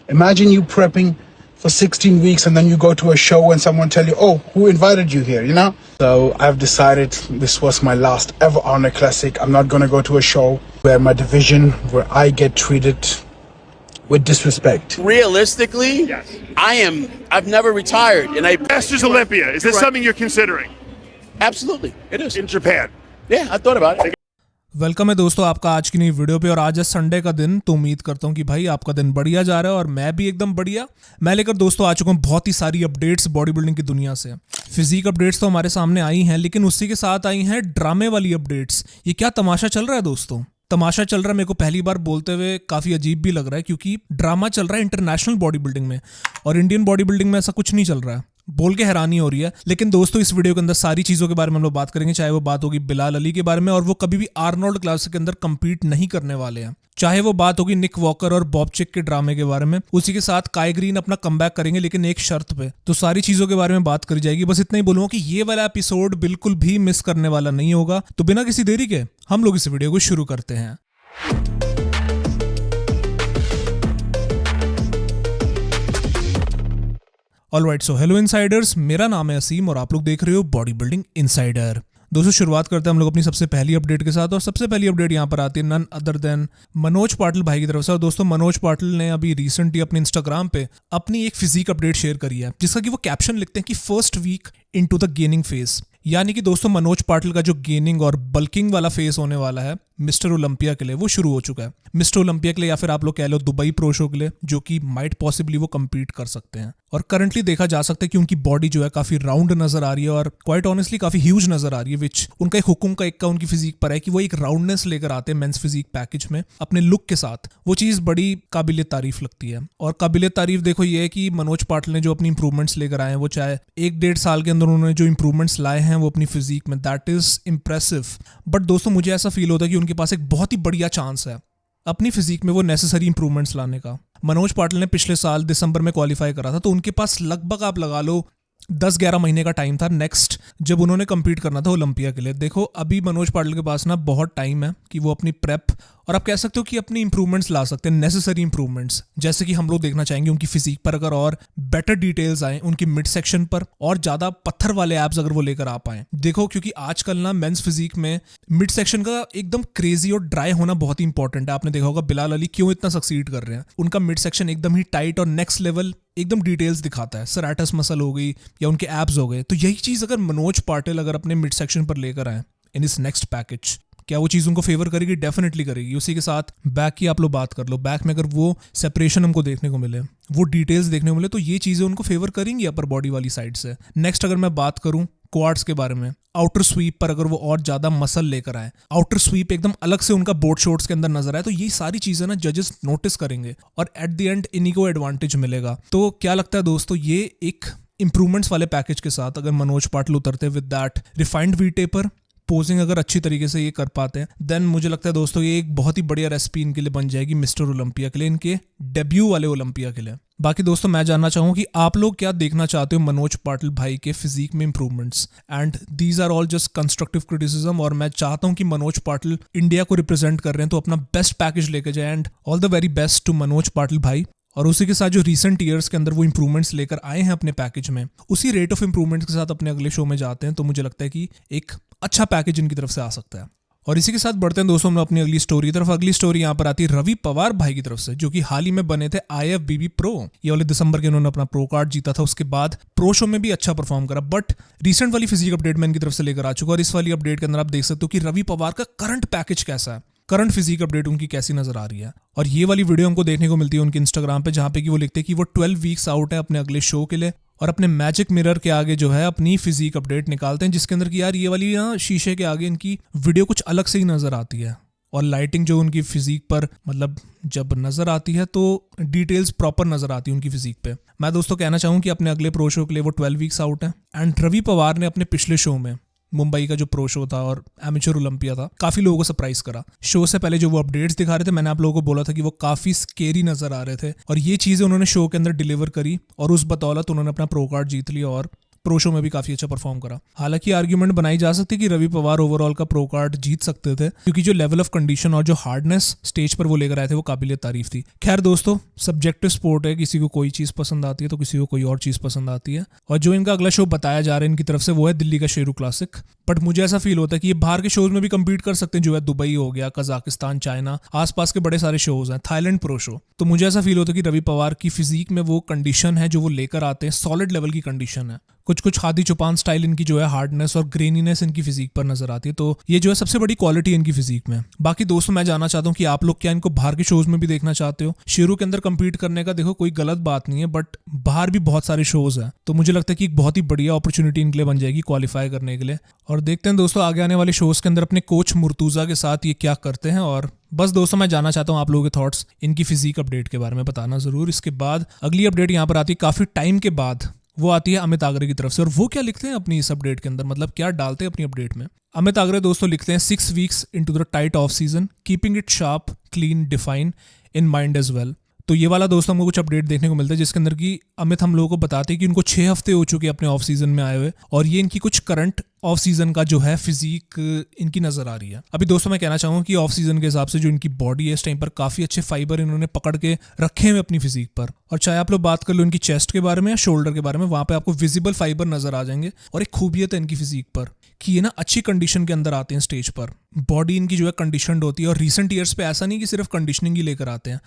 Imagine you prepping for 16 weeks and then you go to a show and someone tell you, oh, who invited you here, you know? So I've decided this was my last ever Honor Classic. I'm not going to go to a show where my division, where I get treated with disrespect. Realistically, Yes. I've never retired, and I Masters Olympia. Is this something you're considering absolutely it is. in Japan? Yeah, I thought about it. Welcome है दोस्तों आपका आज की नई video पे। और आज है संडे का दिन, तो उम्मीद करता हूँ कि भाई आपका दिन बढ़िया जा रहा है और मैं भी एकदम बढ़िया। मैं लेकर दोस्तों आ चुका हूँ बहुत ही सारी अपडेट्स बॉडी बिल्डिंग की दुनिया से। फिजिक अपडेट्स तो हमारे सामने आई हैं, लेकिन उसी के साथ आई हैं ड्रामे वाली अपडेट्स। ये क्या तमाशा चल रहा है दोस्तों, तमाशा चल रहा है। मेरे को पहली बार बोलते हुए काफी अजीब भी लग रहा है, क्योंकि ड्रामा चल रहा है इंटरनेशनल बॉडी बिल्डिंग में और इंडियन बॉडी बिल्डिंग में ऐसा कुछ नहीं चल रहा है। बोल के हैरानी हो रही है। लेकिन दोस्तों इस वीडियो के अंदर सारी चीजों के बारे में हम लोग बात करेंगे, चाहे वो बात होगी बिलाल अली के बारे में, और वो कभी भी आर्नोल्ड क्लासिक के अंदर compete नहीं करने वाले हैं। चाहे वो बात होगी निक वॉकर और बॉब चिक के ड्रामे के बारे में, उसी के साथ काई ग्रीन अपना कमबैक करेंगे, लेकिन एक शर्त पे। तो सारी चीजों के बारे में बात करी जाएगी। बस इतना ही बोलूंगा कि ये वाला एपिसोड बिल्कुल भी मिस करने वाला नहीं होगा। तो बिना किसी देरी के हम लोग इस वीडियो को शुरू करते हैं। ऑलराइट, सो हेलो इनसाइडर्स, मेरा नाम है असीम और आप लोग देख रहे हो बॉडी बिल्डिंग इनसाइडर। दोस्तों शुरुआत करते हैं हम लोग अपनी सबसे पहली अपडेट के साथ, और सबसे पहली अपडेट यहाँ पर आती है none other than Manoj Patil भाई की तरफ से। और दोस्तों मनोज पाटिल ने अभी रिसेंटली अपने इंस्टाग्राम पे अपनी एक फिजिक अपडेट शेयर करी है, जिसका कि वो कैप्शन लिखते हैं कि first week into the gaining phase. यानी कि दोस्तों मनोज पाटिल का जो गेनिंग और बल्किंग वाला फेज होने वाला है मिस्टर ओलंपिया के लिए, वो शुरू हो चुका है। मिस्टर ओलंपिया के लिए, या फिर आप लोग कह लो दुबई प्रो शो के लिए, जो कि माइट पॉसिबली वो compete कर सकते हैं। और करंटली देखा जा सकता है कि उनकी बॉडी जो है काफी राउंड नजर आ रही है और क्वाइट ऑनेस्टली काफी ह्यूज नजर आ रही है, विच उनका एक हुकुम का एक का उनकी फिजिक पर है कि वो एक राउंडनेस लेकर आते हैं मेंस फिजिक पैकेज में अपने लुक के साथ। वो चीज बड़ी काबिल तारीफ लगती है। और काबिल तारीफ देखो ये है कि मनोज पाटिल ने जो अपनी इंप्रूवमेंट्स लेकर आए हैं, वो चाहे 1-1.5 साल के अंदर उन्होंने जो इंप्रूवमेंट्स लाए हैं वो अपनी फिजिक में, दैट इज इंप्रेसिव। बट दोस्तों मुझे ऐसा फील होता है कि उनके पास एक बहुत ही बढ़िया चांस है अपनी फिजिक में वो नेसेसरी इंप्रूवमेंट्स लाने का। मनोज पाटिल ने पिछले साल दिसंबर में क्वालिफाई करा था, तो उनके पास लगभग आप लगा लो 10-11 महीने का टाइम था नेक्स्ट जब उन्होंने compete करना था ओलंपिया के लिए। देखो अभी मनोज पाटिल के पास ना बहुत टाइम है कि वो अपनी प्रेप और आप कह सकते हो कि अपनी इंप्रूवमेंट्स ला सकते हैं, नेसेसरी इंप्रूवमेंट्स। जैसे कि हम लोग देखना चाहेंगे उनकी फिजिक पर अगर और बेटर डिटेल्स आए, उनकी मिड सेक्शन पर और ज्यादा पत्थर वाले एब्स अगर वो लेकर आ पाए। देखो क्योंकि आजकल ना मेंस फिजिक में मिड सेक्शन का एकदम क्रेजी और ड्राई होना बहुत ही इंपॉर्टेंट है। आपने देखा होगा बिलाल अली क्यों इतना सक्सीड कर रहे हैं, उनका मिड सेक्शन एकदम ही टाइट और नेक्स्ट लेवल एकदम डिटेल्स दिखाता है। सराटस मसल हो गई या उनके एब्स हो गए, तो यही चीज अगर मनोज पाटिल अगर अपने मिड सेक्शन पर लेकर आए इन इस नेक्स्ट पैकेज, क्या वो चीज उनको फेवर करेगी? डेफिनेटली करेगी। उसी के साथ बैक की आप लोग बात कर लो, बैक में अगर वो सेपरेशन हमको देखने को मिले, वो डिटेल्स देखने को मिले, तो ये चीजें उनको फेवर करेंगी अपर बॉडी वाली साइड से। नेक्स्ट अगर मैं बात करूं क्वाड्स के बारे में, आउटर स्वीप पर अगर वो और ज्यादा मसल लेकर आए, आउटर स्वीप एकदम अलग से उनका बोर्ड शॉट्स के अंदर नजर आए, तो ये सारी चीजें ना जजेस नोटिस करेंगे और एट द एंड इन्हीं को एडवांटेज मिलेगा। तो क्या लगता है दोस्तों, ये एक इंप्रूवमेंट्स वाले पैकेज के साथ अगर मनोज पाटिल उतरते with that refined we taper posing अगर अच्छी तरीके से ये कर पाते हैं, देन मुझे लगता है दोस्तों ये एक बहुत ही बढ़िया रेसिपी इनके लिए बन जाएगी मिस्टर ओलंपिया के लिए, इनके डेब्यू वाले ओलंपिया के लिए। बाकी दोस्तों मैं जानना चाहूँ कि आप लोग क्या देखना चाहते हो मनोज पाटिल भाई के फिजिक में improvements, and these are all just constructive criticism. और मैं चाहता हूँ कि मनोज पाटिल इंडिया को रिप्रेजेंट कर रहे हैं तो अपना बेस्ट पैकेज लेके जाए, and all the very best to Manoj Patil भाई। और उसी के साथ जो रीसेंट ईयर्स के अंदर वो इंप्रूवमेंट्स लेकर आए हैं अपने पैकेज में, उसी रेट ऑफ इंप्रूवमेंट्स के साथ अपने अगले शो में जाते हैं, तो मुझे लगता है कि एक अच्छा पैकेज इनकी तरफ से आ सकता है। और इसी के साथ बढ़ते हैं दोस्तों हम अपनी अगली स्टोरी की तरफ। अगली स्टोरी यहाँ पर आती है रवि पवार भाई की तरफ से, जो कि हाल ही में बने थे IFBB प्रो। ये वाले दिसंबर के उन्होंने अपना प्रो कार्ड जीता था, उसके बाद प्रो शो में भी अच्छा परफॉर्म करा। बट रिसेंट वाली फिजिक अपडेट मैं इनकी तरफ से लेकर आ चुका, और इस वाली अपडेट के अंदर आप देख सकते हो कि रवि पवार का करंट पैकेज कैसा है, करंट फिजिक अपडेट उनकी कैसी नजर आ रही है। और ये वाली वीडियो हमको देखने को मिलती है उनके इंस्टाग्राम पे, जहां पे कि वो लिखते हैं कि वो 12 वीक्स आउट है अपने अगले शो के लिए, और अपने मैजिक मिरर के आगे जो है अपनी फिजिक अपडेट निकालते हैं, जिसके अंदर कि यार ये वाली ना शीशे के आगे इनकी वीडियो कुछ अलग से ही नजर आती है। और लाइटिंग जो उनकी फिजिक पर मतलब जब नजर आती है तो डिटेल्स प्रॉपर नजर आती है उनकी फिजिक पे। मैं दोस्तों कहना चाहूँ कि अपने अगले प्रो शो के लिए वो 12 वीक्स आउट है। एंड रवि पवार ने अपने पिछले शो में मुंबई का जो प्रो शो था और एमेच्योर ओलंपिया था, काफी लोगों को सरप्राइज करा। शो से पहले जो वो अपडेट्स दिखा रहे थे, मैंने आप लोगों को बोला था कि वो काफी स्केरी नजर आ रहे थे, और ये चीजें उन्होंने शो के अंदर डिलीवर करी, और उस बदौलत उन्होंने अपना प्रो कार्ड जीत लिया और प्रो शो में भी काफी अच्छा परफॉर्म करा। हालांकि आर्ग्यूमेंट बनाई जा सकती है कि रवि पवार ओवरऑल का प्रो कार्ड जीत सकते थे, क्योंकि जो लेवल ऑफ कंडीशन और जो हार्डनेस स्टेज पर वो लेकर आए थे वो काबिलियत तारीफ थी। खैर दोस्तों, सब्जेक्टिव स्पोर्ट है, किसी को कोई चीज पसंद आती है तो किसी को कोई और चीज पसंद आती है। और जो इनका अगला शो बताया जा रहा है इनकी तरफ से वो है दिल्ली का शेरू क्लासिक। बट मुझे ऐसा फील होता है कि ये बाहर के शोज में भी कम्पीट कर सकते हैं, जो है दुबई हो गया, कजाकिस्तान, चाइना, आसपास के बड़े सारे शोज हैं, थाईलैंड प्रो शो। तो मुझे ऐसा फील होता है कि रवि पवार की फिजिक में वो कंडीशन है जो वो लेकर आते हैं, सॉलिड लेवल की कंडीशन है। कुछ हादी चौपान स्टाइल इनकी जो है हार्डनेस और ग्रेनीनेस इनकी फिजिक पर नजर आती है। तो ये जो है सबसे बड़ी क्वालिटी इनकी फिजिक में। बाकी दोस्तों मैं जानना चाहता हूँ कि आप लोग क्या इनको बाहर के शोज में भी देखना चाहते हो? शेरू के अंदर कम्पीट करने का देखो कोई गलत बात नहीं है, बट बाहर भी बहुत सारे शोज हैं, तो मुझे लगता है कि एक बहुत ही बढ़िया अपॉर्चुनिटी इनके लिए बन जाएगी क्वालिफाई करने के लिए। और देखते हैं दोस्तों आगे आने वाले शोज के अंदर अपने कोच मुर्तुजा के साथ ये क्या करते हैं। और बस दोस्तों मैं जानना चाहता हूँ आप लोगों के थॉट्स इनकी फिजिक अपडेट के बारे में बताना जरूर। इसके बाद अगली अपडेट यहाँ पर आती है काफी टाइम के बाद, वो आती है अमित आगरे की तरफ से। और वो क्या लिखते हैं अपनी इस अपडेट के अंदर, मतलब क्या डालते हैं अपनी अपडेट में? अमित आगरे दोस्तों लिखते हैं 6 weeks into the tight off season, keeping it sharp, clean, define in mind as well. तो ये वाला दोस्तों हमको कुछ अपडेट देखने को मिलता है जिसके अंदर की अमित हम लोगों को बताते हैं कि उनको 6 हफ्ते हो चुके हैं अपने ऑफ सीजन में आए हुए, और ये इनकी कुछ करंट ऑफ सीजन का जो है फिजिक इनकी नजर आ रही है। अभी दोस्तों मैं कहना चाहूंगा कि ऑफ सीजन के हिसाब से जो इनकी बॉडी है इस टाइम पर काफी अच्छे फाइबर इन्होंने पकड़ के रखे हुए अपनी फिजिक पर। और चाहे आप लोग बात कर लो इनकी चेस्ट के बारे में या शोल्डर के बारे में, वहां पे आपको विजिबल फाइबर नजर आ जाएंगे। और एक खूबियत है इनकी फिजिक पर कि ये ना अच्छी कंडीशन के अंदर आते हैं स्टेज पर, बॉडी इनकी जो है कंडीशनड होती है। और रिसेंट ईयर्स पे ऐसा नहीं कि सिर्फ कंडीशनिंग ही लेकर आते हैं।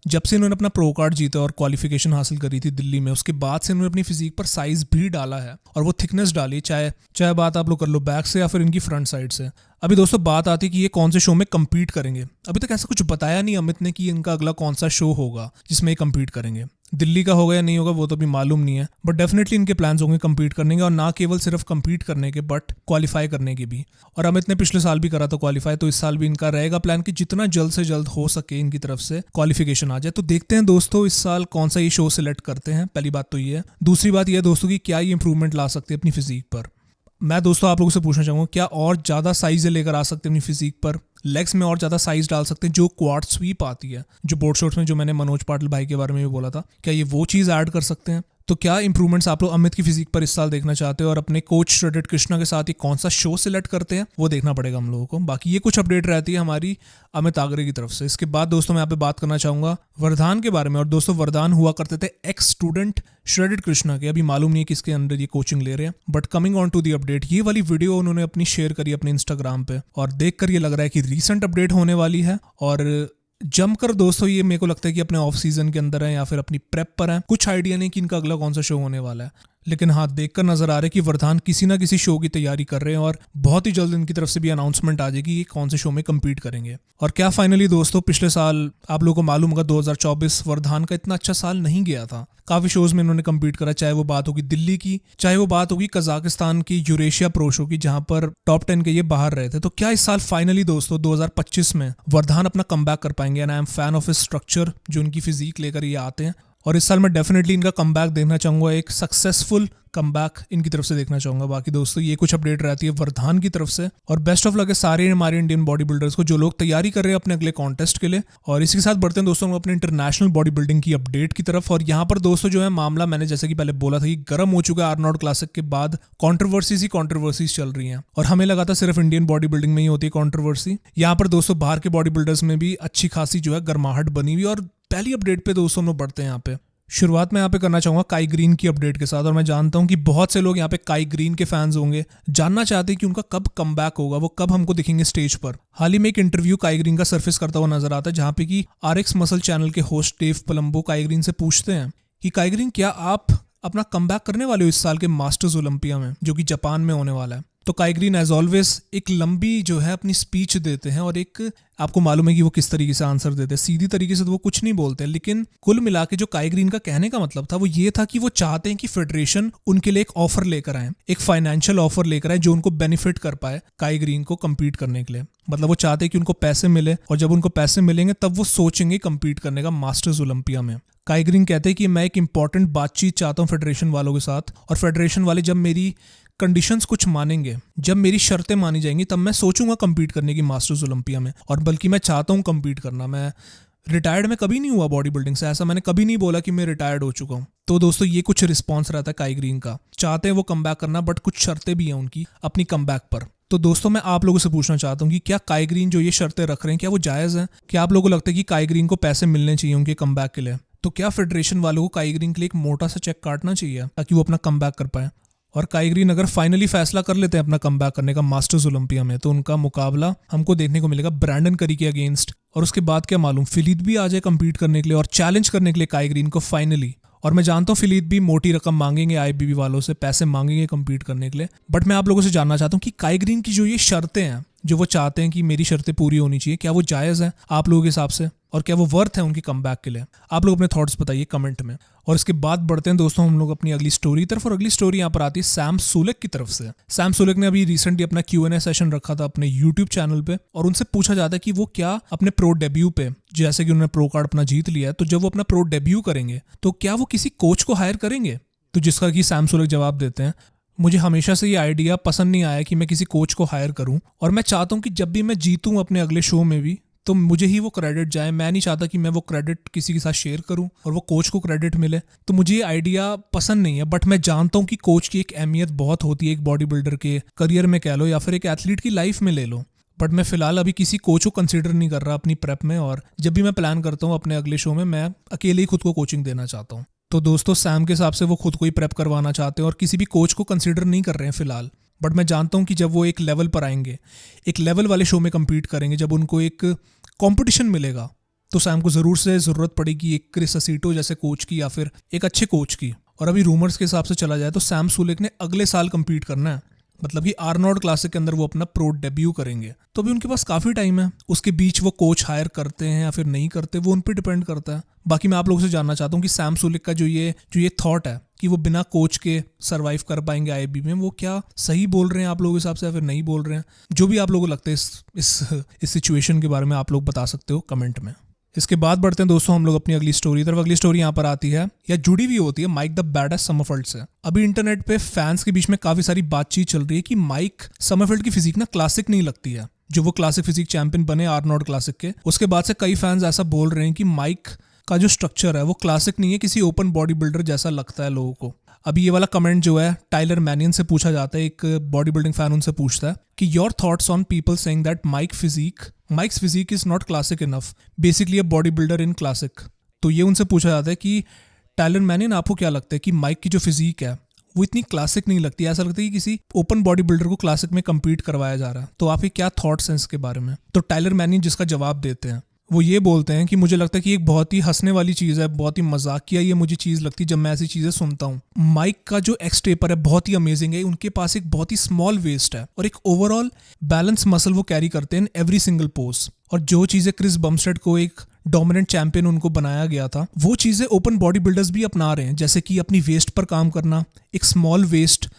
जब से इन्होंने अपना प्रो कार्ड जीता और क्वालिफिकेशन हासिल करी थी दिल्ली में, उसके बाद से इन्होंने अपनी फिजिक पर साइज भी डाला है और वो थिकनेस डाली, चाहे बात आप लोग कर लो बैक से या फिर इनकी फ्रंट साइड से। अभी दोस्तों बात आती है कि ये कौन से शो में कम्पीट करेंगे। अभी तक ऐसा कुछ बताया नहीं अमित ने कि इनका अगला कौन सा शो होगा जिसमें ये कम्पीट करेंगे। दिल्ली का होगा या नहीं होगा वो तो अभी मालूम नहीं है, बट डेफिनेटली इनके प्लान्स होंगे कम्पीट करने के, और ना केवल सिर्फ कम्पीट करने के बट क्वालिफाई करने के भी। और अमित ने पिछले साल भी करा था क्वालिफाई, तो इस साल भी इनका रहेगा प्लान कि जितना जल्द से जल्द हो सके इनकी तरफ से क्वालिफिकेशन आ जाए। तो देखते हैं दोस्तों इस साल कौन सा ये शो सिलेक्ट करते हैं। पहली बात तो ये है। दूसरी बात यह है दोस्तों कि क्या ये इंप्रूवमेंट ला सकते हैं अपनी फिजिक पर। मैं दोस्तों आप लोगों से पूछना चाहूंगा क्या और ज्यादा साइज लेकर आ सकते हैं अपनी फिजिक पर, लेग्स में और ज्यादा साइज डाल सकते हैं, जो क्वाड स्वीप आती है जो बोर्ड शॉट्स में, जो मैंने मनोज पाटिल भाई के बारे में भी बोला था, क्या ये वो चीज ऐड कर सकते हैं? तो क्या इंप्रूवमेंट्स आप लोग अमित की फिजिक पर इस साल देखना चाहते हो? और अपने कोच श्रेडिट कृष्णा के साथ ये कौन सा शो सिलेक्ट करते हैं वो देखना पड़ेगा हम लोगों को। बाकी ये कुछ अपडेट रहती है हमारी अमित आगरे की तरफ से। इसके बाद दोस्तों मैं यहाँ पे बात करना चाहूंगा वरदान के बारे में। और दोस्तों वरदान हुआ करते थे एक्स स्टूडेंट श्रेडिट कृष्णा के, अभी मालूम नहीं है किसके अंदर ये कोचिंग ले रहे हैं। But coming on to the update, ये वाली वीडियो उन्होंने अपनी शेयर करी अपने इंस्टाग्राम पे, और देखकर ये लग रहा है कि रीसेंट अपडेट होने वाली है। और जमकर दोस्तों ये मेरे को लगता है कि अपने ऑफ सीजन के अंदर है या फिर अपनी प्रेप पर है। कुछ आइडिया नहीं कि इनका अगला कौन सा शो होने वाला है, लेकिन हाँ देखकर नजर आ रहा है कि वरदान किसी ना किसी शो की तैयारी कर रहे हैं, और बहुत ही जल्द इनकी तरफ से भी अनाउंसमेंट आ जाएगी कि कौन से शो में कम्पीट करेंगे। और क्या फाइनली दोस्तों पिछले साल आप लोगों को मालूम होगा 2024 वरदान का इतना अच्छा साल नहीं गया था। काफी शोज में इन्होंने कम्पीट करा, चाहे वो बात होगी दिल्ली की, चाहे वो बात होगी कजाकिस्तान की यूरेशिया प्रो शो की, जहां पर टॉप 10 के ये बाहर रहे थे। तो क्या इस साल फाइनली दोस्तों 2025 में वरदान अपना कमबैक कर पाएंगे? And I am fan of इस स्ट्रक्चर जो इनकी फिजिक लेकर ये आते हैं, और इस साल मैं डेफिनेटली इनका कमबैक देखना चाहूंगा, एक सक्सेसफुल कमबैक इनकी तरफ से देखना चाहूंगा। बाकी दोस्तों ये कुछ अपडेट रहती है वरदान की तरफ से, और बेस्ट ऑफ लक है सारे हमारे इंडियन बॉडी बिल्डर्स को जो लोग तैयारी कर रहे हैं अपने अगले कॉन्टेस्ट के लिए। और इसी के साथ बढ़ते हैं दोस्तों हम अपने इंटरनेशनल बॉडी बिल्डिंग की अपडेट की तरफ। और यहाँ पर दोस्तों जो है मामला मैंने जैसे कि पहले बोला था कि गर्म हो चुका है। आर्नोल्ड क्लासिक के बाद कॉन्ट्रोवर्सीज चल रही हैं, और हमें लगा था सिर्फ इंडियन बॉडी बिल्डिंग में ही होती है कॉन्ट्रोवर्सी। यहाँ पर दोस्तों बाहर के बॉडी बिल्डर्स में भी अच्छी खासी जो है गर्माहट बनी हुई। और पहली अपडेट पे दोस्तों हम लोग बढ़ते हैं यहाँ पे। शुरुआत में यहाँ पे करना चाहूंगा काई ग्रीन की अपडेट के साथ। और मैं जानता हूं कि बहुत से लोग यहाँ पे काई ग्रीन के फैंस होंगे, जानना चाहते हैं कि उनका कब कमबैक होगा, वो कब हमको दिखेंगे स्टेज पर। हाल ही में एक इंटरव्यू काई ग्रीन का सरफेस करता हुआ नजर आता है, जहां पे कि RX मसल चैनल के होस्ट डेव पलम्बो काई ग्रीन से पूछते हैं कि काई ग्रीन क्या आप अपना कमबैक करने वाले हो इस साल के मास्टर्स ओलंपिया में, जो कि जापान में होने वाला है? तो काई ग्रीन एज ऑलवेज एक लंबी जो है अपनी स्पीच देते हैं, और एक आपको मालूम है कि वो किस तरीके से आंसर देते हैं। सीधी तरीके से तो वो कुछ नहीं बोलते, लेकिन कुल मिला के जो काई ग्रीन का कहने का मतलब था वो ये था कि वो चाहते हैं कि फेडरेशन उनके लिए एक ऑफर लेकर आए, एक फाइनेंशियल ऑफर लेकर आए जो उनको बेनिफिट कर पाए काई ग्रीन को कम्पीट करने के लिए। मतलब वो चाहते हैं कि उनको पैसे मिले, और जब उनको पैसे मिलेंगे तब वो सोचेंगे कम्पीट करने का मास्टर्स ओलंपिया में। काई ग्रीन कहते हैं कि मैं एक इंपॉर्टेंट बातचीत चाहता हूँ फेडरेशन वालों के साथ, और फेडरेशन वाले जब मेरी कंडीशंस कुछ मानेंगे, जब मेरी शर्तें मानी जाएंगी, तब मैं सोचूंगा कम्पीट करने की मास्टर्स ओलंपिया में। और बल्कि मैं चाहता हूँ कम्पीट करना, मैं रिटायर्ड मैं कभी नहीं हुआ बॉडी बिल्डिंग से, ऐसा मैंने कभी नहीं बोला कि मैं रिटायर्ड हो चुका हूँ। तो दोस्तों ये कुछ रिस्पॉन्स रहता है काई ग्रीन का, चाहते हैं वो कम बैक करना, बट कुछ शर्तें भी हैं उनकी अपनी कम बैक पर। तो दोस्तों मैं आप लोगों से पूछना चाहता हूँ कि क्या काई ग्रीन जो ये शर्तें रख रहे हैं क्या वो जायज़ है? क्या आप लोगों को लगता है कि काई ग्रीन को पैसे मिलने चाहिए उनके कम बैक के लिए? तो क्या फेडरेशन वालों को काई ग्रीन के लिए एक मोटा सा चेक काटना चाहिए ताकि वो अपना कम बैक कर पाए? और काई ग्रीन अगर फाइनली फैसला कर लेते हैं अपना कमबैक करने का मास्टर्स ओलंपिया में, तो उनका मुकाबला हमको देखने को मिलेगा ब्रैंडन करी के अगेंस्ट। और उसके बाद क्या मालूम फिलीत भी आ जाए कम्पीट करने के लिए और चैलेंज करने के लिए काई ग्रीन को फाइनली। और मैं जानता हूँ फिलीत भी मोटी रकम मांगेंगे आईबीबी वालों से, पैसे मांगेंगे कम्पीट करने के लिए। बट मैं आप लोगों से जानना चाहता हूँ कि काई ग्रीन की जो ये शर्तें हैं, जो वो चाहते हैं कि मेरी शर्तें पूरी होनी चाहिए, क्या वो जायज़ है आप लोगों के हिसाब से? और क्या वो वर्थ है उनकी कमबैक के लिए? आप लोग अपने थॉट्स बताइए कमेंट में। और इसके बाद बढ़ते हैं दोस्तों हम लोग अपनी अगली स्टोरी तरफ। और अगली स्टोरी यहाँ पर आती है सैम सुलेक की तरफ से। सैम सुलेक ने अभी रिसेंटली अपना Q&A सेशन रखा था अपने यूट्यूब चैनल पे, और उनसे पूछा जाता है कि वो क्या अपने प्रो डेब्यू पे, जैसे कि उन्होंने प्रो कार्ड अपना जीत लिया है, तो जब वो अपना प्रो डेब्यू करेंगे तो क्या वो किसी कोच को हायर करेंगे? तो जिसका कि सैम सुलेक जवाब देते हैं, मुझे हमेशा से ये आइडिया पसंद नहीं आया कि मैं किसी कोच को हायर करूं, और मैं चाहता हूं कि जब भी मैं जीतूं अपने अगले शो में भी तो मुझे ही वो क्रेडिट जाए। मैं नहीं चाहता कि मैं वो क्रेडिट किसी के साथ शेयर करूं और वो कोच को क्रेडिट मिले। तो मुझे ये आइडिया पसंद नहीं है। बट मैं जानता हूं कि कोच की एक अहमियत बहुत होती है एक बॉडी बिल्डर के करियर में कह लो, या फिर एक एथलीट की लाइफ में ले लो। बट मैं फिलहाल अभी किसी कोच को कंसिडर नहीं कर रहा अपनी प्रेप में, और जब भी मैं प्लान करता हूँ अपने अगले शो में, मैं अकेले ही खुद को कोचिंग देना चाहता हूँ। तो दोस्तों सैम के हिसाब से वो खुद को ही प्रेप करवाना चाहते हैं और किसी भी कोच को कंसिडर नहीं कर रहे हैं फिलहाल। बट मैं जानता हूँ कि जब वो एक लेवल पर आएंगे, एक लेवल वाले शो में कम्पीट करेंगे, जब उनको एक कंपटीशन मिलेगा, तो सैम को ज़रूरत पड़ेगी एक क्रिस असीटो जैसे कोच की, या फिर एक अच्छे कोच की। और अभी रूमर्स के हिसाब से चला जाए तो सैम सुलेक ने अगले साल कम्पीट करना है, मतलब कि आर्नोल्ड क्लासिक के अंदर वो अपना प्रो डेब्यू करेंगे। तो अभी उनके पास काफ़ी टाइम है, उसके बीच वो कोच हायर करते हैं या फिर नहीं करते, वो उन पर डिपेंड करता है। बाकी मैं आप लोगों से जानना चाहता हूँ कि सैम सुलेक का जो ये थॉट है कि वो बिना कोच के सरवाइव कर पाएंगे आईबी में, वो क्या सही बोल रहे हैं आप लोगों के हिसाब से या फिर नहीं बोल रहे हैं? जो भी आप लोगों को लगता है इस सिचुएशन के बारे में आप लोग बता सकते हो कमेंट में। इसके बाद बढ़ते हैं दोस्तों हम लोग अपनी अगली स्टोरी तरफ। अगली स्टोरी यहाँ पर आती है या जुड़ी हुई होती है माइक द बैडेस्ट समरफेल्ड से। अभी इंटरनेट पे फैंस के बीच में काफी सारी बातचीत चल रही है कि माइक समरफेल्ड की फिजिक ना क्लासिक नहीं लगती है। जो वो क्लासिक फिजिक चैंपियन बने आर्नोल्ड क्लासिक के, उसके बाद से कई फैंस ऐसा बोल रहे हैं कि माइक का जो स्ट्रक्चर है वो क्लासिक नहीं है, किसी ओपन बॉडी बिल्डर जैसा लगता है लोगों को। अभी ये वाला कमेंट जो है टाइलर मैनियन से पूछा जाता है, एक बॉडी बिल्डिंग फैन उनसे पूछता है कि your thoughts on people saying that Mike's physique is not classic enough, basically a body builder in classic. तो ये उनसे पूछा जाता है कि टाइलर मैनियन आपको क्या लगता है कि माइक की जो फिजिक है वो इतनी क्लासिक नहीं लगती, ऐसा लगता है कि किसी ओपन बॉडी बिल्डर को क्लासिक में कम्पीट करवाया जा रहा है। तो आपके क्या थॉट्स हैं इसके बारे में? तो टाइलर मैनियन जिसका जवाब देते हैं वो ये बोलते हैं कि मुझे लगता है कि एक बहुत ही हंसने वाली चीज़ है, बहुत ही मजाकिया ये मुझे चीज़ लगती है जब मैं ऐसी चीज़ें सुनता हूँ। माइक का जो एक्सटेपर है बहुत ही अमेजिंग है, उनके पास एक बहुत ही स्मॉल वेस्ट है और एक ओवरऑल बैलेंस मसल वो कैरी करते हैं एवरी सिंगल पोज। और जो चीज़ें क्रिस बमस्टेड को एक डोमिनेंट चैंपियन उनको बनाया गया था, वो चीज़ें ओपन बॉडी बिल्डर्स भी अपना रहे हैं, जैसे कि अपनी वेस्ट पर काम करना, एक स्मॉल वेस्ट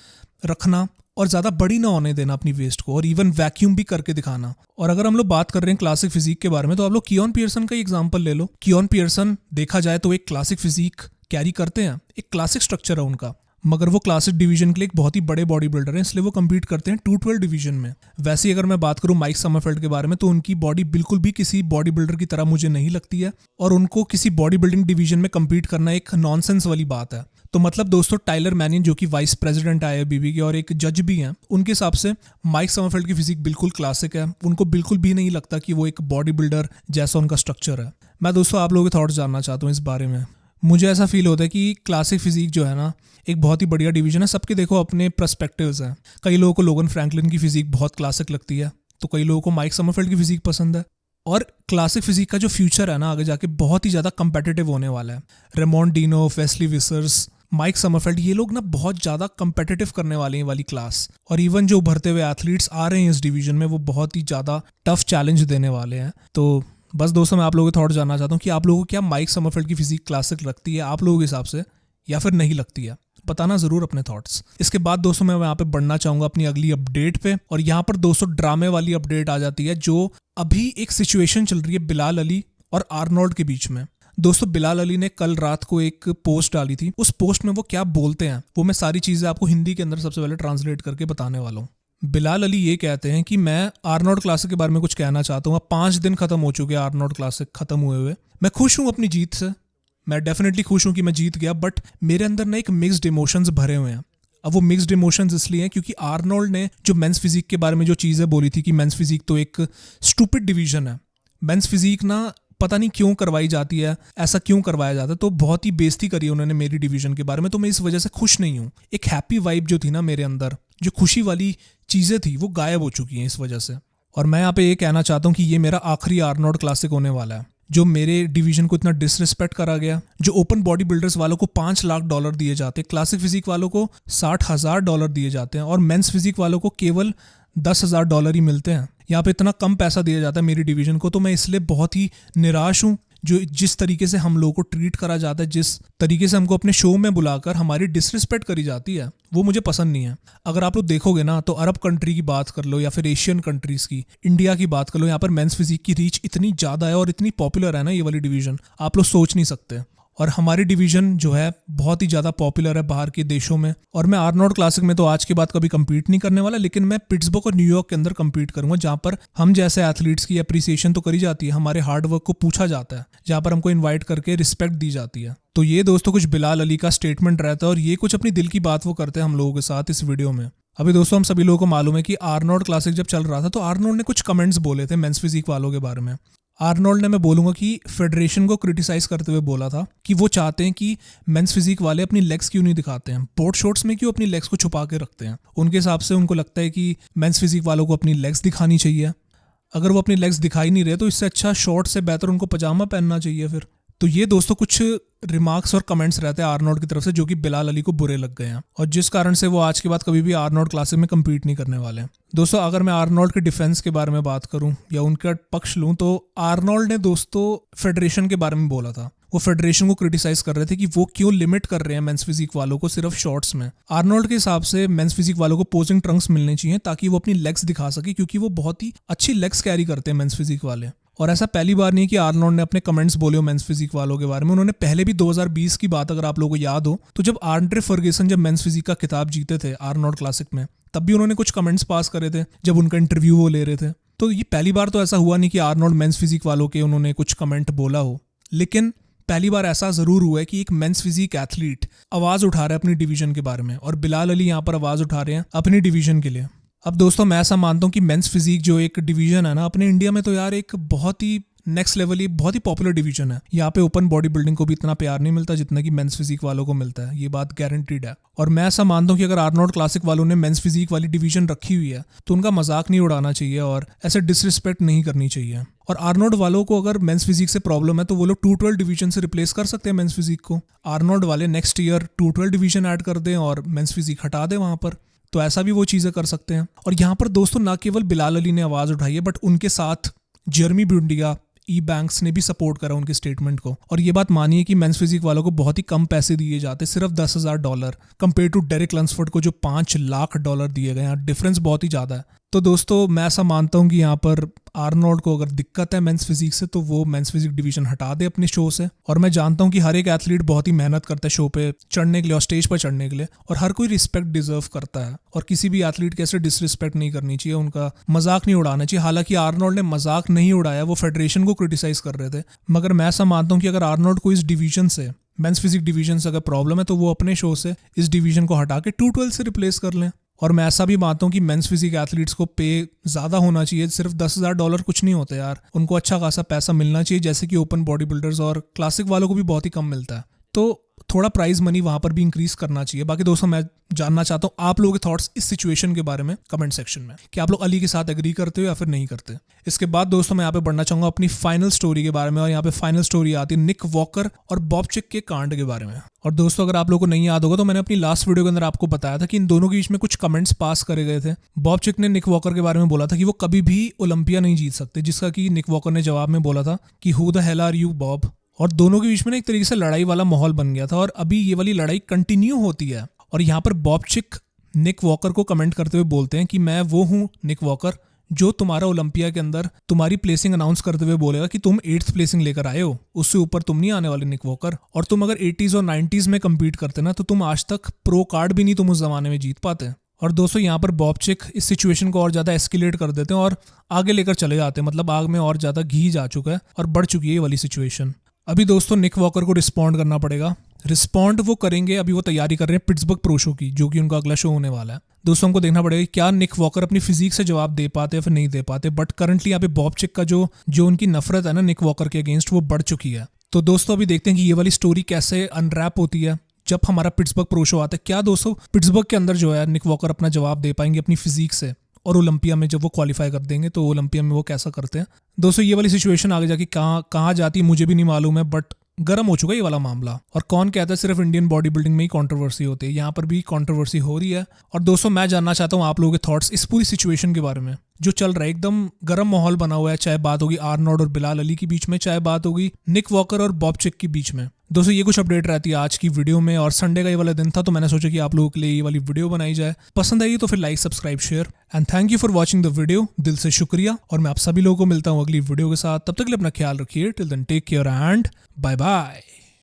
रखना और ज़्यादा बड़ी ना होने देना अपनी वेस्ट को, और इवन वैक्यूम भी करके दिखाना। और अगर हम लोग बात कर रहे हैं क्लासिक फिजिक के बारे में, तो आप लोग कियोन पियर्सन का एग्जांपल ले लो। कियोन पियर्सन देखा जाए तो एक क्लासिक फिजिक कैरी करते हैं, एक क्लासिक स्ट्रक्चर है उनका, मगर वो क्लासिक डिवीजन के लिए एक बहुत ही बड़े बॉडी बिल्डर हैं, इसलिए वो कम्पीट करते हैं 212 डिवीजन में। वैसे ही अगर मैं बात करूं माइक समरफेल्ड के बारे में, तो उनकी बॉडी बिल्कुल भी किसी बॉडी बिल्डर की तरह मुझे नहीं लगती है, और उनको किसी बॉडी बिल्डिंग डिवीजन में कम्पीट करना एक नॉनसेंस वाली बात है। तो मतलब दोस्तों टाइलर मैनियन जो कि वाइस प्रेसिडेंट आईएफबीबी के और एक जज भी हैं, उनके हिसाब से माइक समरफेल्ड की फिजिक बिल्कुल क्लासिक है। उनको बिल्कुल भी नहीं लगता कि वो एक बॉडी बिल्डर जैसा उनका स्ट्रक्चर है। मैं दोस्तों आप लोगों के थॉट्स जानना चाहता हूँ इस बारे में। मुझे ऐसा फील होता है कि क्लासिक फिजिक जो है ना एक बहुत ही बढ़िया डिवीजन है। सबके देखो अपने पर्सपेक्टिव्स हैं। कई लोगों को लोगन फ्रैंकलिन की फिजिक बहुत क्लासिक लगती है, तो कई लोगों को माइक समरफेल्ड की फिजिक पसंद है। और क्लासिक फिजिक का जो फ्यूचर है ना आगे जाके बहुत ही ज़्यादा कंपेटिटिव होने वाला है। Ramon Dino, Wesley Vissers, Mike Sommerfeld, ये लोग ना बहुत ज़्यादा कंपेटिटिव करने वाले हैं वाली क्लास। और इवन जो उभरते हुए एथलीट्स आ रहे हैं इस डिवीजन में, वो बहुत ही ज़्यादा टफ चैलेंज देने वाले हैं। तो बस दोस्तों मैं आप लोगों के थॉट जानना चाहता हूँ कि आप लोगों को क्या माइक समरफेल्ड की फिजिक क्लासिक लगती है आप लोगों के हिसाब से, या फिर नहीं लगती है? बताना ज़रूर अपने थॉट्स। इसके बाद दोस्तों मैं यहाँ पे बढ़ना चाहूँगा अपनी अगली अपडेट पे, और यहाँ पर दोस्तों ड्रामे वाली अपडेट आ जाती है। जो अभी एक सिचुएशन चल रही है बिलाल अली और आर्नोल्ड के बीच में। दोस्तों बिलाल अली ने कल रात को एक पोस्ट डाली थी, उस पोस्ट में वो क्या बोलते हैं वो मैं सारी चीज़ें आपको हिंदी के अंदर सबसे पहले ट्रांसलेट करके बताने वाला हूँ। बिलाल अली ये कहते हैं कि मैं आर्नोल्ड क्लासिक के बारे में कुछ कहना चाहता हूँ। अब 5 दिन खत्म हो चुके हैं आर्नोल्ड क्लासिक खत्म हुए। मैं खुश हूँ अपनी जीत से, मैं डेफिनेटली खुश हूँ कि मैं जीत गया, बट मेरे अंदर ना एक मिक्स्ड इमोशंस भरे हुए हैं। अब वो मिक्स्ड इमोशंस इसलिए हैं क्योंकि आर्नोल्ड ने जो मेंस फिजिक के बारे में जो चीज़ें बोली थी कि मेंस फिजिक तो एक स्टूपिड डिवीजन है, मेंस फिजिक ना पता नहीं क्यों करवाई जाती है, ऐसा क्यों करवाया जाता है, तो बहुत ही बेइज्जती करी उन्होंने मेरी डिवीजन के बारे में। तो मैं इस वजह से खुश नहीं हूँ। एक हैप्पी वाइब जो थी ना मेरे अंदर, जो खुशी वाली चीज़ें थी, वो गायब हो चुकी हैं इस वजह से। और मैं यहाँ पे ये कहना चाहता हूँ कि ये मेरा आखिरी आर्नोल्ड क्लासिक होने वाला है। जो मेरे डिवीजन को इतना डिसरिस्पेक्ट करा गया, जो ओपन बॉडी बिल्डर्स वालों को $5 लाख दिए जाते हैं, क्लासिक फिजिक वालों को $60,000 दिए जाते हैं और मेंस फिजिक वालों को केवल $10,000 ही मिलते हैं। यहाँ पे इतना कम पैसा दिया जाता है मेरी डिवीजन को। तो मैं इसलिए बहुत ही निराश हूँ। जो जिस तरीके से हम लोगों को ट्रीट करा जाता है, जिस तरीके से हमको अपने शो में बुलाकर हमारी डिसरिस्पेक्ट करी जाती है, वो मुझे पसंद नहीं है। अगर आप लोग देखोगे ना तो अरब कंट्री की बात कर लो या फिर एशियन कंट्रीज की, इंडिया की बात कर लो, यहाँ पर मेंस फिजिक की रीच इतनी ज़्यादा है और इतनी पॉपुलर है ना ये वाली डिवीजन, आप लोग सोच नहीं सकते। और हमारी डिवीजन जो है बहुत ही ज़्यादा पॉपुलर है बाहर के देशों में। और मैं आर्नोल्ड क्लासिक में तो आज के बाद कभी compete नहीं करने वाला, लेकिन मैं पिट्सबर्ग और न्यूयॉर्क के अंदर compete करूंगा, जहाँ पर हम जैसे एथलीट्स की अप्रिसिएशन तो करी जाती है, हमारे हार्ड वर्क को पूछा जाता है, जहाँ पर हमको इन्वाइट करके रिस्पेक्ट दी जाती है। तो ये दोस्तों कुछ बिलाल अली का स्टेटमेंट रहता है और ये कुछ अपनी दिल की बात वो करते हैं हम लोगों के साथ इस वीडियो में। अभी दोस्तों हम सभी लोगों को मालूम है कि आर्नोल्ड क्लासिक जब चल रहा था तो आर्नोल्ड ने कुछ कमेंट्स बोले थे मेंस फिजिक वालों के बारे में। आर्नोल्ड ने, मैं बोलूंगा कि फेडरेशन को क्रिटिसाइज करते हुए बोला था कि वो चाहते हैं कि मेंस फिजिक वाले अपनी लेग्स क्यों नहीं दिखाते हैं, बोर्ड शॉर्ट्स में क्यों अपनी लेग्स को छुपा के रखते हैं। उनके हिसाब से उनको लगता है कि मेंस फिजिक वालों को अपनी लेग्स दिखानी चाहिए। अगर वो अपनी लेग्स दिखाई नहीं रहे तो इससे अच्छा शॉर्ट से बेहतर उनको पजामा पहनना चाहिए फिर। तो ये दोस्तों कुछ रिमार्क्स और कमेंट्स रहते हैं आर्नोल्ड की तरफ से जो कि बिलाल अली को बुरे लग गए हैं और जिस कारण से वो आज के बाद कभी भी आर्नोल्ड क्लासिक में compete नहीं करने वाले हैं। दोस्तों अगर मैं आर्नोल्ड के डिफेंस के बारे में बात करूं या उनका पक्ष लूं तो आर्नोल्ड ने दोस्तों फेडरेशन के बारे में बोला था। वो फेडरेशन को क्रिटिसाइज कर रहे थे कि वो क्यों लिमिट कर रहे हैं मेंस फिजिक वालों को सिर्फ शॉर्ट्स में। आर्नोल्ड के हिसाब से मेंस फिजिक वालों को पोजिंग ट्रंक्स मिलने चाहिए ताकि वो अपनी लेग्स दिखा सके, क्योंकि वो बहुत ही अच्छी लेग्स कैरी करते हैं मेंस फिजिक वाले। और ऐसा पहली बार नहीं कि आर्नोल्ड ने अपने कमेंट्स बोले हो मेंस फिजिक वालों के बारे में। उन्होंने पहले भी 2020 की बात अगर आप लोगों को याद हो तो जब आंड्रे फर्ग्यूसन जब मेंस फिजिक का खिताब जीते थे आर्नोल्ड क्लासिक में, तब भी उन्होंने कुछ कमेंट्स पास करे थे जब उनका इंटरव्यू वो ले रहे थे। तो ये पहली बार तो ऐसा हुआ नहीं कि आर्नोल्ड मेंस फिजिक वालों के उन्होंने कुछ कमेंट बोला हो, लेकिन पहली बार ऐसा जरूर हुआ है कि एक मेंस फिजिक एथलीट आवाज उठा रहा है अपनी डिवीजन के बारे में और बिलाल अली यहाँ पर आवाज उठा रहे हैं अपनी डिवीजन के लिए। अब दोस्तों मैं ऐसा मानता हूँ कि मेंस फिजिक जो एक डिवीजन है ना अपने इंडिया में, तो यार एक बहुत ही नेक्स्ट लेवल, ये बहुत ही पॉपुलर डिवीजन है। यहाँ पे ओपन बॉडी बिल्डिंग को भी इतना प्यार नहीं मिलता जितना कि मेंस फिजिक वालों को मिलता है, ये बात गारंटीड है। और मैं ऐसा मानता हूँ कि अगर आर्नोल्ड क्लासिक वालों ने मेंस फिजिक वाली डिवीजन रखी हुई है तो उनका मजाक नहीं उड़ाना चाहिए और ऐसे डिसरिस्पेक्ट नहीं करनी चाहिए। और आर्नोल्ड वालों को अगर मेंस फिजिक से प्रॉब्लम है तो वो लोग 212 डिवीजन से रिप्लेस कर सकते हैं मेंस फिजिक को। आर्नोल्ड वाले नेक्स्ट ईयर 212 डिवीजन ऐड कर दें और मेंस फिजिक हटा दें वहाँ पर, तो ऐसा भी वो चीज़ें कर सकते हैं। और यहाँ पर दोस्तों ना केवल बिलाल अली ने आवाज़ उठाई है, बट उनके साथ जर्मी बुंडिया, ई बैंक्स ने भी सपोर्ट करा उनके स्टेटमेंट को। और ये बात मानिए कि मेंस फिजिक वालों को बहुत ही कम पैसे दिए जाते, सिर्फ $10,000 कंपेयर टू डेरिक लंसफोर्ड को जो $5 लाख दिए गए हैं। डिफरेंस बहुत ही ज़्यादा है। तो दोस्तों मैं ऐसा मानता हूँ कि यहाँ पर आर्नोल्ड को अगर दिक्कत है मेंस फिजिक से तो वो मेंस फिजिक डिवीजन हटा दे अपने शो से। और मैं जानता हूँ कि हर एक एथलीट बहुत ही मेहनत करता है शो पे चढ़ने के लिए और स्टेज पर चढ़ने के लिए, और हर कोई रिस्पेक्ट डिजर्व करता है और किसी भी एथलीट के ऐसे डिसरिस्पेक्ट नहीं करनी चाहिए, उनका मजाक नहीं उड़ाना चाहिए। हालांकि आर्नोल्ड ने मजाक नहीं उड़ाया, वो फेडरेशन को क्रिटिसाइज कर रहे थे। मगर मैं ऐसा मानता हूँ कि अगर आर्नोल्ड को इस डिवीजन से, मेंस फिजिक डिवीजन से अगर प्रॉब्लम है तो वो अपने शो से इस डिवीजन को हटा के 212 से रिप्लेस कर लें। और मैं ऐसा भी मानता हूँ कि मेंस फिजिक एथलीट्स को पे ज़्यादा होना चाहिए, सिर्फ $10,000 कुछ नहीं होते यार, उनको अच्छा खासा पैसा मिलना चाहिए जैसे कि ओपन बॉडी बिल्डर्स और क्लासिक वालों को भी बहुत ही कम मिलता है। तो थोड़ा प्राइज मनी वहाँ पर भी इंक्रीज करना चाहिए। बाकी दोस्तों मैं जानना चाहता हूँ आप लोगों के थॉट्स इस सिचुएशन के बारे में कमेंट सेक्शन में, कि आप लोग अली के साथ एग्री करते हो या फिर नहीं करते। इसके बाद दोस्तों मैं यहाँ पे बढ़ना चाहूँगा अपनी फाइनल स्टोरी के बारे में, और यहाँ पे फाइनल स्टोरी आती है निक वॉकर और बॉब चिक के कांड के बारे में। और दोस्तों अगर आप लोगों को नहीं याद होगा तो मैंने अपनी लास्ट वीडियो के अंदर आपको बताया था कि इन दोनों के बीच में कुछ कमेंट्स पास करे गए थे। बॉब चिक ने निक वॉकर के बारे में बोला था कि वो कभी भी ओलंपिया नहीं जीत सकते, जिसका कि निक वॉकर ने जवाब में बोला था कि who the hell are you Bob. और दोनों के बीच में एक तरीके से लड़ाई वाला माहौल बन गया था और अभी ये वाली लड़ाई कंटिन्यू होती है। और यहाँ पर बॉब चिक निक वॉकर को कमेंट करते हुए बोलते हैं कि मैं वो हूँ निक वॉकर जो तुम्हारा ओलंपिया के अंदर तुम्हारी प्लेसिंग अनाउंस करते हुए बोलेगा कि तुम 8th प्लेसिंग लेकर आए हो, उससे ऊपर तुम नहीं आने वाले निक वॉकर। और तुम अगर 80s और 90s में कम्पीट करते ना तो तुम आज तक प्रो कार्ड भी नहीं तुम उस जमाने में जीत पाते। और दोस्तों यहाँ पर बॉब चिक इस सिचुएशन को और ज़्यादा एस्केलेट कर देते हैं और आगे लेकर चले जाते हैं, मतलब आग में और ज़्यादा घी जा चुका है और बढ़ चुकी है ये वाली सिचुएशन। अभी दोस्तों निक वॉकर को रिस्पॉन्ड करना पड़ेगा। रिस्पॉन्ड वो करेंगे, अभी वो तैयारी कर रहे हैं पिट्सबर्ग प्रो शो की, जो कि उनका अगला शो होने वाला है। दोस्तों हमको देखना पड़ेगा कि क्या निक वॉकर अपनी फिजिक से जवाब दे पाते हैं फिर नहीं दे पाते, बट करंटली यहाँ पे बॉब चिक का जो उनकी नफरत है ना निक वॉकर के अगेंस्ट, वो बढ़ चुकी है। तो दोस्तों अभी देखते हैं कि ये वाली स्टोरी कैसे अनरैप होती है जब हमारा पिट्सबर्ग प्रो शो आता है। क्या दोस्तों पिट्सबर्ग के अंदर जो है निक वॉकर अपना जवाब दे पाएंगे अपनी फिजिक से, और ओलंपिया में जब वो क्वालिफाई कर देंगे तो ओलंपिया में वो कैसा करते हैं। दोस्तों ये वाली सिचुएशन आगे जाके कहाँ जाती है मुझे भी नहीं मालूम है, बट गर्म हो चुका है ये वाला मामला। और कौन कहता है सिर्फ इंडियन बॉडी बिल्डिंग में ही कंट्रोवर्सी होती है, यहाँ पर भी कंट्रोवर्सी हो रही है। और दोस्तों मैं जानना चाहता हूँ आप लोगों के थॉट्स इस पूरी सिचुएशन के बारे में जो चल रहा है। एकदम गर्म माहौल बना हुआ है, चाहे बात होगी आर्नोल्ड और बिलाल अली के बीच में, चाहे बात होगी निक वॉकर और बॉब चिक के बीच में। दोस्तों ये कुछ अपडेट रहती है आज की वीडियो में, और संडे का ये वाला दिन था तो मैंने सोचा कि आप लोगों के लिए ये वाली वीडियो बनाई जाए। पसंद आई तो फिर like subscribe share and thank you for watching the video. दिल से शुक्रिया, और मैं आप सभी लोगों को मिलता हूँ अगली वीडियो के साथ। तब तक के लिए अपना ख्याल रखिए। Till then take care and bye bye.